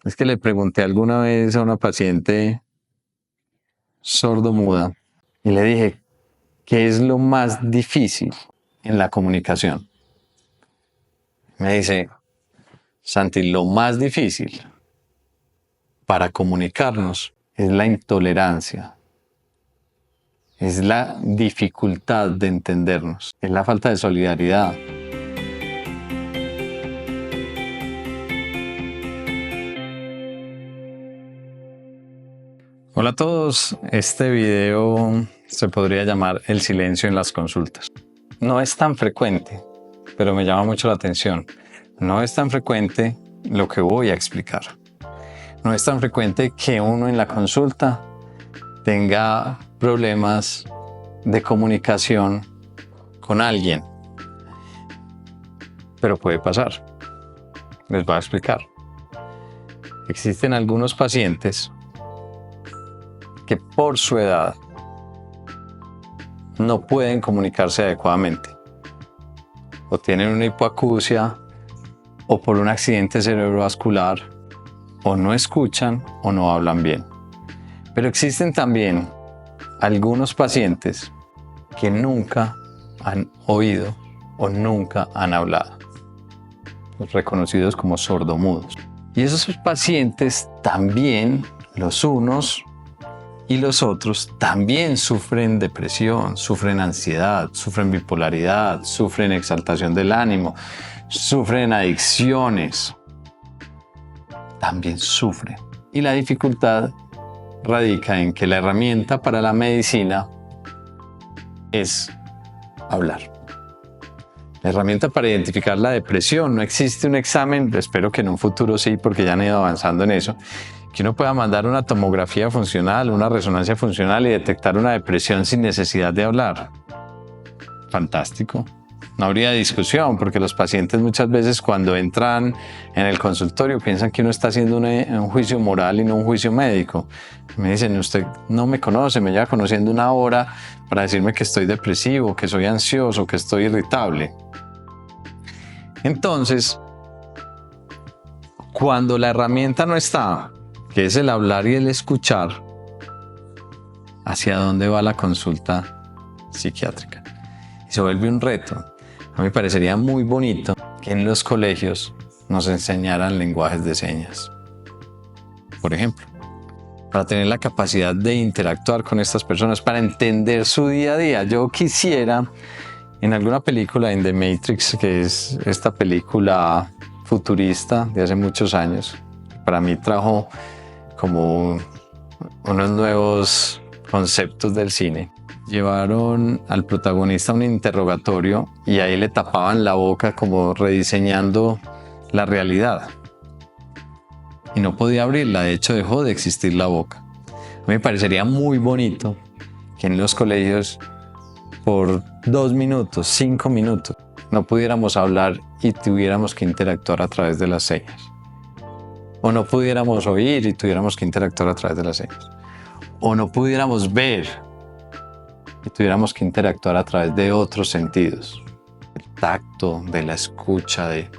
Es que le pregunté alguna vez a una paciente sordomuda y le dije, ¿qué es lo más difícil en la comunicación? Me dice, Santi, lo más difícil para comunicarnos es la intolerancia, es la dificultad de entendernos, es la falta de solidaridad. Hola a todos, este video se podría llamar El silencio en las consultas. No es tan frecuente, pero me llama mucho la atención. No es tan frecuente lo que voy a explicar. No es tan frecuente que uno en la consulta tenga problemas de comunicación con alguien. Pero puede pasar. Les voy a explicar. Existen algunos pacientes que por su edad no pueden comunicarse adecuadamente. O tienen una hipoacusia, o por un accidente cerebrovascular, o no escuchan o no hablan bien. Pero existen también algunos pacientes que nunca han oído o nunca han hablado, reconocidos como sordomudos. Y esos pacientes también, los unos y los otros, también sufren depresión, sufren ansiedad, sufren bipolaridad, sufren exaltación del ánimo, sufren adicciones. También sufren. Y la dificultad radica en que la herramienta para la medicina es hablar. La herramienta para identificar la depresión, no existe un examen, espero que en un futuro sí, porque ya han ido avanzando en eso, que uno pueda mandar una tomografía funcional, una resonancia funcional y detectar una depresión sin necesidad de hablar. Fantástico. No habría discusión, porque los pacientes muchas veces cuando entran en el consultorio piensan que uno está haciendo un juicio moral y no un juicio médico. Me dicen, usted no me conoce, me lleva conociendo una hora para decirme que estoy depresivo, que soy ansioso, que estoy irritable. Entonces, cuando la herramienta no está, que es el hablar y el escuchar, ¿hacia dónde va la consulta psiquiátrica? Y se vuelve un reto. A mí me parecería muy bonito que en los colegios nos enseñaran lenguajes de señas. Por ejemplo, para tener la capacidad de interactuar con estas personas, para entender su día a día. Yo quisiera, en alguna película, en The Matrix, que es esta película futurista de hace muchos años, para mí trajo como unos nuevos conceptos del cine. Llevaron al protagonista a un interrogatorio y ahí le tapaban la boca como rediseñando la realidad. Y no podía abrirla, de hecho dejó de existir la boca. A mí me parecería muy bonito que en los colegios por 2 minutos, 5 minutos, no pudiéramos hablar y tuviéramos que interactuar a través de las señas. O no pudiéramos oír y tuviéramos que interactuar a través de las señas. O no pudiéramos ver y tuviéramos que interactuar a través de otros sentidos. El tacto, de la escucha, Y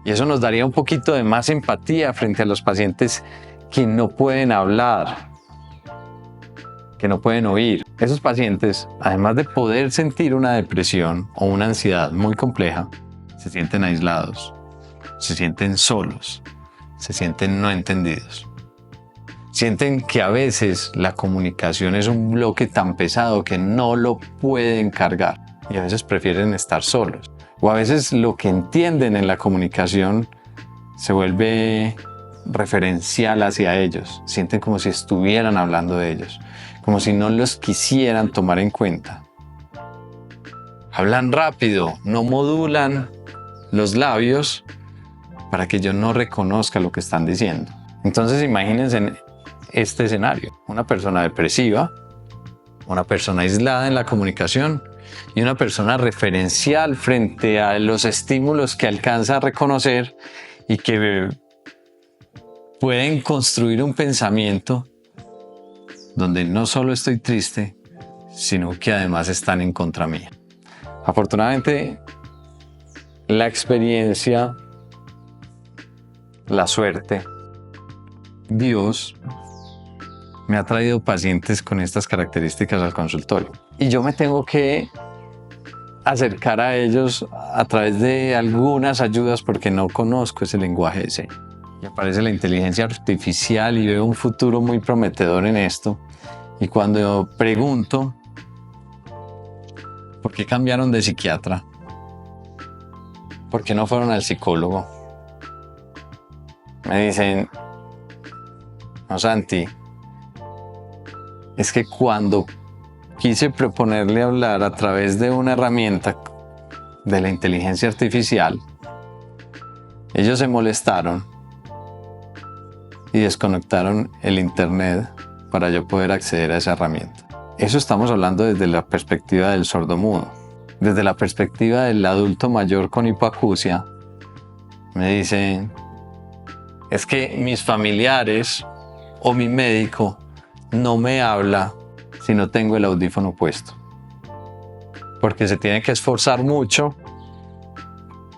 eso nos daría un poquito de más empatía frente a los pacientes que no pueden hablar, que no pueden oír. Esos pacientes, además de poder sentir una depresión o una ansiedad muy compleja, se sienten aislados, se sienten solos, se sienten no entendidos. Sienten que a veces la comunicación es un bloque tan pesado que no lo pueden cargar y a veces prefieren estar solos. O a veces lo que entienden en la comunicación se vuelve referencial hacia ellos. Sienten como si estuvieran hablando de ellos, como si no los quisieran tomar en cuenta. Hablan rápido, no modulan los labios para que yo no reconozca lo que están diciendo. Entonces imagínense este escenario: una persona depresiva, una persona aislada en la comunicación y una persona referencial frente a los estímulos que alcanza a reconocer y que pueden construir un pensamiento donde no solo estoy triste, sino que además están en contra mía. Afortunadamente, la experiencia la suerte, Dios me ha traído pacientes con estas características al consultorio. Y yo me tengo que acercar a ellos a través de algunas ayudas porque no conozco ese lenguaje de señas. Y aparece la inteligencia artificial y veo un futuro muy prometedor en esto. Y cuando pregunto por qué cambiaron de psiquiatra, por qué no fueron al psicólogo, me dicen, no, Santi, es que cuando quise proponerle hablar a través de una herramienta de la inteligencia artificial, ellos se molestaron y desconectaron el internet para yo poder acceder a esa herramienta. Eso estamos hablando desde la perspectiva del sordomudo. Desde la perspectiva del adulto mayor con hipoacusia, me dicen, es que mis familiares o mi médico no me habla si no tengo el audífono puesto, porque se tiene que esforzar mucho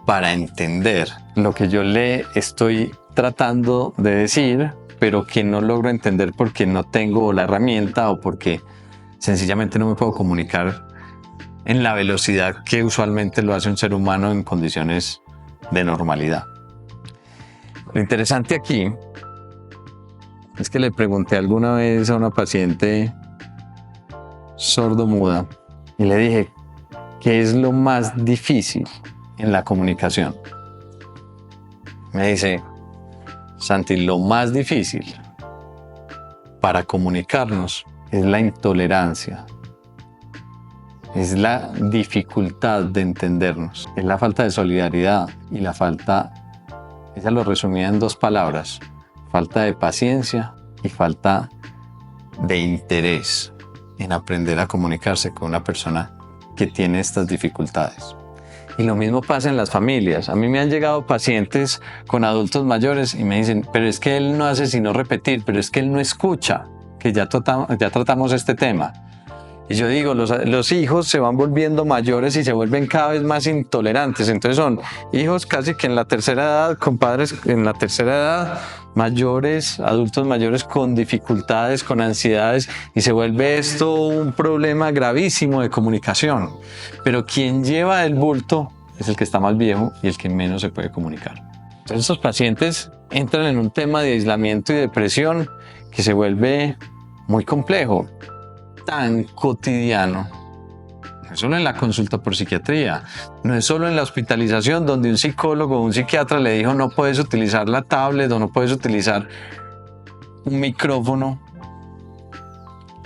para entender lo que yo le estoy tratando de decir, pero que no logro entender porque no tengo la herramienta o porque sencillamente no me puedo comunicar en la velocidad que usualmente lo hace un ser humano en condiciones de normalidad. Lo interesante aquí es que le pregunté alguna vez a una paciente sordomuda y le dije, ¿qué es lo más difícil en la comunicación? Me dice, Santi, lo más difícil para comunicarnos es la intolerancia, es la dificultad de entendernos, es la falta de solidaridad y la falta, ella lo resumía en 2 palabras, falta de paciencia y falta de interés en aprender a comunicarse con una persona que tiene estas dificultades. Y lo mismo pasa en las familias. A mí me han llegado pacientes con adultos mayores y me dicen, pero es que él no hace sino repetir, pero es que él no escucha, que ya tratamos este tema. Y yo digo, los hijos se van volviendo mayores y se vuelven cada vez más intolerantes. Entonces son hijos casi que en la tercera edad, con padres en la tercera edad, mayores, adultos mayores con dificultades, con ansiedades, y se vuelve esto un problema gravísimo de comunicación. Pero quien lleva el bulto es el que está más viejo y el que menos se puede comunicar. Entonces estos pacientes entran en un tema de aislamiento y depresión que se vuelve muy complejo, tan cotidiano. No es solo en la consulta por psiquiatría, no es solo en la hospitalización donde un psicólogo o un psiquiatra le dijo no puedes utilizar la tablet o no puedes utilizar un micrófono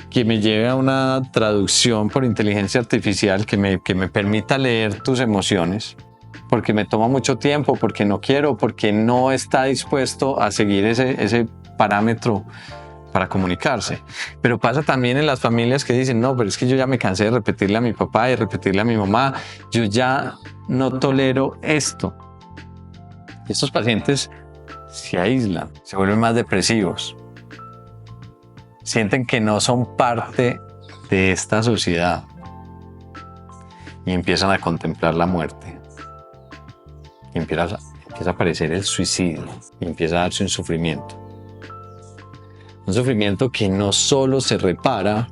que me lleve a una traducción por inteligencia artificial que me permita leer tus emociones, porque me toma mucho tiempo, porque no quiero, porque no está dispuesto a seguir ese parámetro para comunicarse. Pero pasa también en las familias que dicen, no, pero es que yo ya me cansé de repetirle a mi papá y repetirle a mi mamá, yo ya no tolero esto. Y estos pacientes se aíslan, se vuelven más depresivos, sienten que no son parte de esta sociedad y empiezan a contemplar la muerte. Y empieza a aparecer el suicidio y empieza a darse un sufrimiento. Un sufrimiento que no solo se repara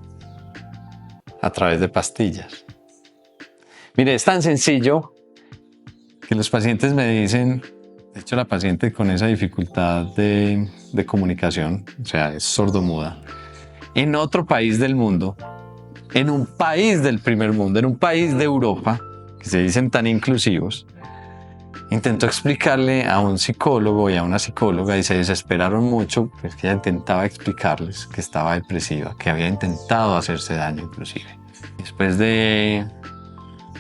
a través de pastillas. Mire, es tan sencillo que los pacientes me dicen, de hecho la paciente con esa dificultad de comunicación, o sea, es sordomuda, en otro país del mundo, en un país del primer mundo, en un país de Europa, que se dicen tan inclusivos, intentó explicarle a un psicólogo y a una psicóloga y se desesperaron mucho porque ella intentaba explicarles que estaba depresiva, que había intentado hacerse daño inclusive. Después de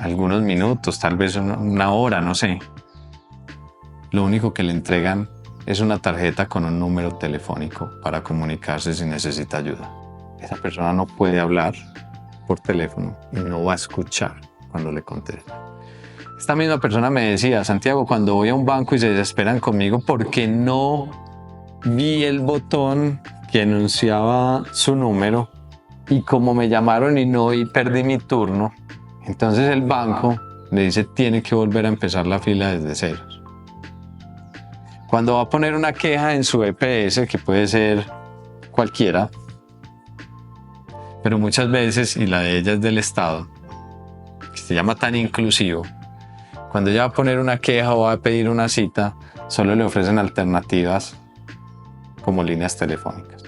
algunos minutos, tal vez una hora, no sé, lo único que le entregan es una tarjeta con un número telefónico para comunicarse si necesita ayuda. Esa persona no puede hablar por teléfono y no va a escuchar cuando le conteste. Esta misma persona me decía, Santiago, cuando voy a un banco y se desesperan conmigo porque no vi el botón que anunciaba su número y como me llamaron y no y perdí mi turno, entonces el banco le dice tiene que volver a empezar la fila desde cero. Cuando va a poner una queja en su EPS, que puede ser cualquiera, pero muchas veces, y la de ella es del Estado, que se llama tan inclusivo, cuando ella va a poner una queja o va a pedir una cita, solo le ofrecen alternativas como líneas telefónicas.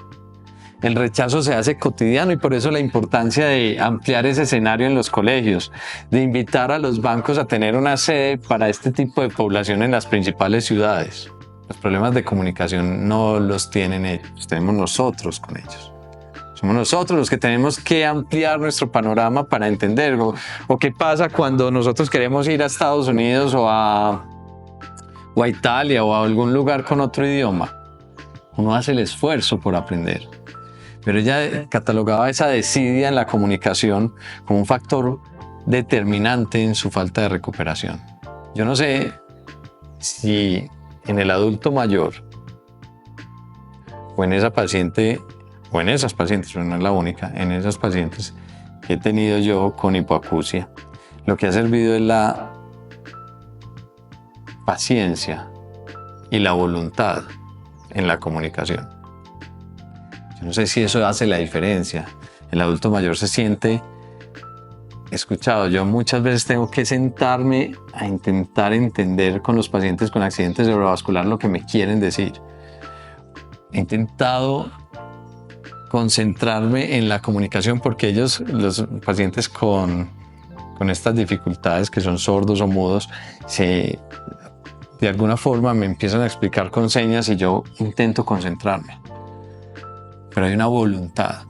El rechazo se hace cotidiano y por eso la importancia de ampliar ese escenario en los colegios, de invitar a los bancos a tener una sede para este tipo de población en las principales ciudades. Los problemas de comunicación no los tienen ellos, los tenemos nosotros con ellos. Somos nosotros los que tenemos que ampliar nuestro panorama para entender o qué pasa cuando nosotros queremos ir a Estados Unidos o a Italia o a algún lugar con otro idioma. Uno hace el esfuerzo por aprender. Pero ella catalogaba esa desidia en la comunicación como un factor determinante en su falta de recuperación. Yo no sé si en el adulto mayor o en esa paciente o en esas pacientes, pero no es la única, en esas pacientes que he tenido yo con hipoacusia, lo que ha servido es la paciencia y la voluntad en la comunicación. Yo no sé si eso hace la diferencia. El adulto mayor se siente escuchado. Yo muchas veces tengo que sentarme a intentar entender con los pacientes con accidente cerebrovascular lo que me quieren decir. He intentado concentrarme en la comunicación porque ellos, los pacientes con estas dificultades que son sordos o mudos, de alguna forma me empiezan a explicar con señas y yo intento concentrarme. Pero hay una voluntad.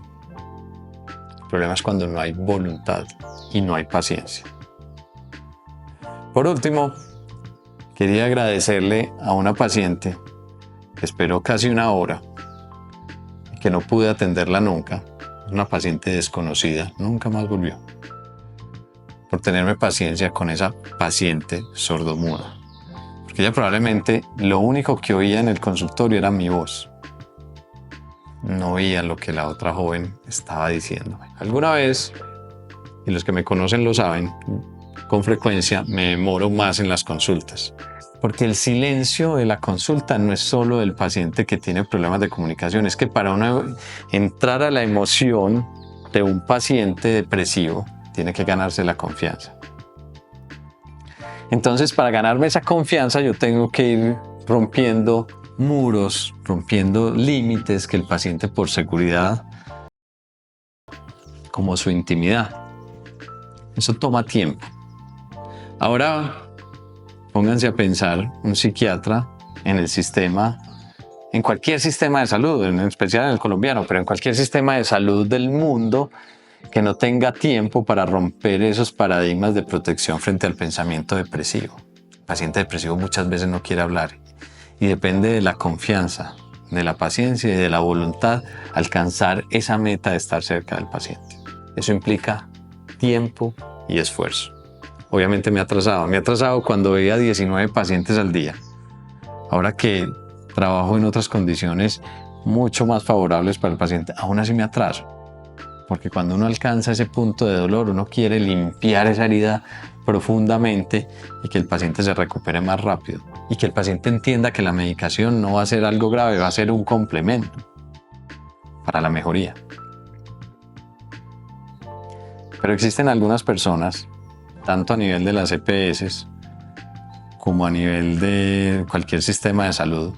El problema es cuando no hay voluntad y no hay paciencia. Por último, quería agradecerle a una paciente que esperó casi una hora y que no pude atenderla nunca. Una paciente desconocida, nunca más volvió. Por tenerme paciencia con esa paciente sordomuda. Porque ella probablemente lo único que oía en el consultorio era mi voz. No oía lo que la otra joven estaba diciéndome. Alguna vez, y los que me conocen lo saben, con frecuencia me demoro más en las consultas. Porque el silencio de la consulta no es solo del paciente que tiene problemas de comunicación, es que para uno entrar a la emoción de un paciente depresivo, tiene que ganarse la confianza. Entonces, para ganarme esa confianza, yo tengo que ir rompiendo muros, rompiendo límites que el paciente por seguridad, como su intimidad. Eso toma tiempo. Ahora, pónganse a pensar un psiquiatra en el sistema, en cualquier sistema de salud, en especial en el colombiano, pero en cualquier sistema de salud del mundo que no tenga tiempo para romper esos paradigmas de protección frente al pensamiento depresivo. El paciente depresivo muchas veces no quiere hablar y depende de la confianza, de la paciencia y de la voluntad alcanzar esa meta de estar cerca del paciente. Eso implica tiempo y esfuerzo. Obviamente me ha atrasado cuando veía 19 pacientes al día. Ahora que trabajo en otras condiciones mucho más favorables para el paciente, aún así me atraso. Porque cuando uno alcanza ese punto de dolor, uno quiere limpiar esa herida profundamente y que el paciente se recupere más rápido. Y que el paciente entienda que la medicación no va a ser algo grave, va a ser un complemento para la mejoría. Pero existen algunas personas, tanto a nivel de las EPS como a nivel de cualquier sistema de salud,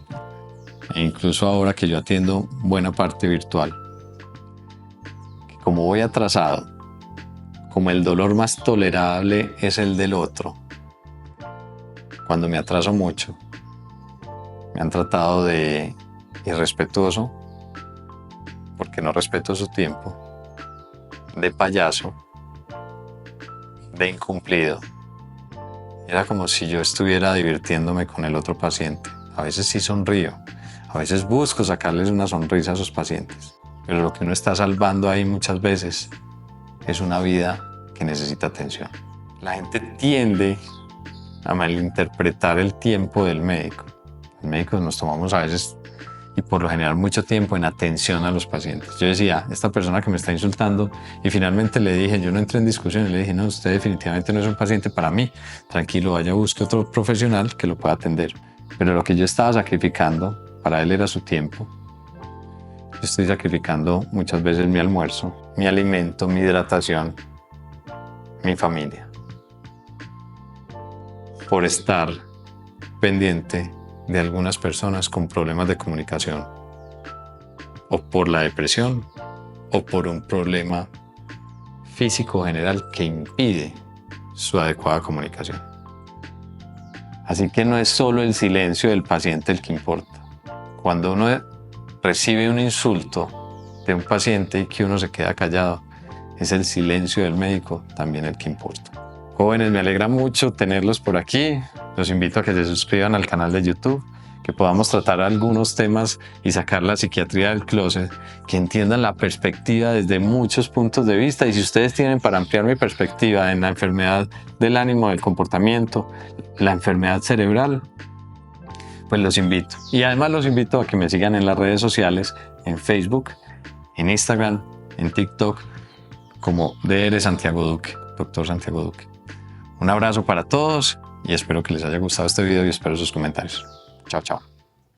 e incluso ahora que yo atiendo buena parte virtual, que como voy atrasado, como el dolor más tolerable es el del otro, cuando me atraso mucho, me han tratado de irrespetuoso, porque no respeto su tiempo, de payaso, de incumplido. Era como si yo estuviera divirtiéndome con el otro paciente. A veces sí sonrío, a veces busco sacarles una sonrisa a esos pacientes, pero lo que uno está salvando ahí muchas veces es una vida que necesita atención. La gente tiende a malinterpretar el tiempo del médico. Los médicos nos tomamos a veces y por lo general mucho tiempo en atención a los pacientes. Yo decía, esta persona que me está insultando, y finalmente le dije, yo no entré en discusión, le dije, no, usted definitivamente no es un paciente para mí, tranquilo, vaya, busque otro profesional que lo pueda atender. pero lo que yo estaba sacrificando, para él era su tiempo. Yo estoy sacrificando muchas veces mi almuerzo, mi alimento, mi hidratación, mi familia, por estar pendiente de algunas personas con problemas de comunicación, o por la depresión, o por un problema físico general que impide su adecuada comunicación. Así que no es solo el silencio del paciente el que importa. Cuando uno recibe un insulto de un paciente y que uno se queda callado, es el silencio del médico también el que importa. Jóvenes, me alegra mucho tenerlos por aquí. Los invito a que se suscriban al canal de YouTube, que podamos tratar algunos temas y sacar la psiquiatría del closet, que entiendan la perspectiva desde muchos puntos de vista. Y si ustedes tienen para ampliar mi perspectiva en la enfermedad del ánimo, del comportamiento, la enfermedad cerebral, pues los invito. Y además los invito a que me sigan en las redes sociales, en Facebook, en Instagram, en TikTok, como Dr. Santiago Duque, Dr. Santiago Duque. Un abrazo para todos y espero que les haya gustado este video y espero sus comentarios. Chao, chao.